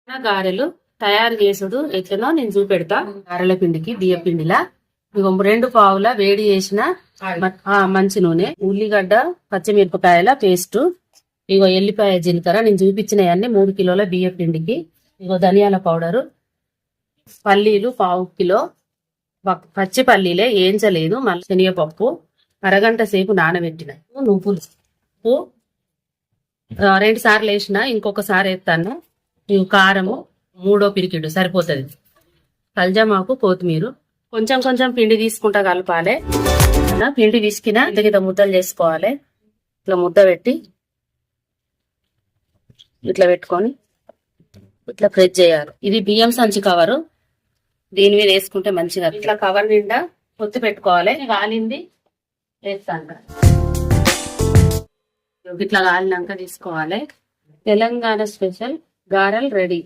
గారెలు తయారు చేసుడు ఎట్లనో నేను చూపెడతా. గారెల పిండికి బియ్య పిండిలా ఇగో 2 పావుల వేడి చేసిన మంచి నూనె, ఉల్లిగడ్డ పచ్చిమిరపకాయల పేస్ట్, ఇగో ఎల్లిపాయ జీలకర్ర నేను చూపించినవన్నీ 3 కిలోల బియ్య పిండికి. ఇగో ధనియాల పౌడరు, పల్లీలు 1/2 కిలో, పచ్చి పల్లీలే ఏంచలేదు, మళ్ళీ శనగపప్పు అరగంట సేపు నానబెట్టిన, నువ్వులు 2 సార్లు వేసిన, ఇంకొకసారి వేస్తాను. కారము 3 పిరికిడు సరిపోతుంది. కల్జామాకు, కొత్తిమీర, కొంచెం కొంచెం పిండి తీసుకుంటా కలపాలి. పిండి విసికిన ఇంత ముద్దలు చేసుకోవాలి. ఇట్లా ముద్ద పెట్టి ఇట్లా పెట్టుకొని ఇట్లా ప్రెస్ చేయాలి. ఇది బియ్యం సంచి కవరు, దీని మీద వేసుకుంటే మంచిగా ఇట్లా కవర్ నిండా పొత్తి పెట్టుకోవాలి. కాలింది వేస్తాను, ఇట్లా కాలినాక తీసుకోవాలి. తెలంగాణ స్పెషల్ గారెలు రెడీ.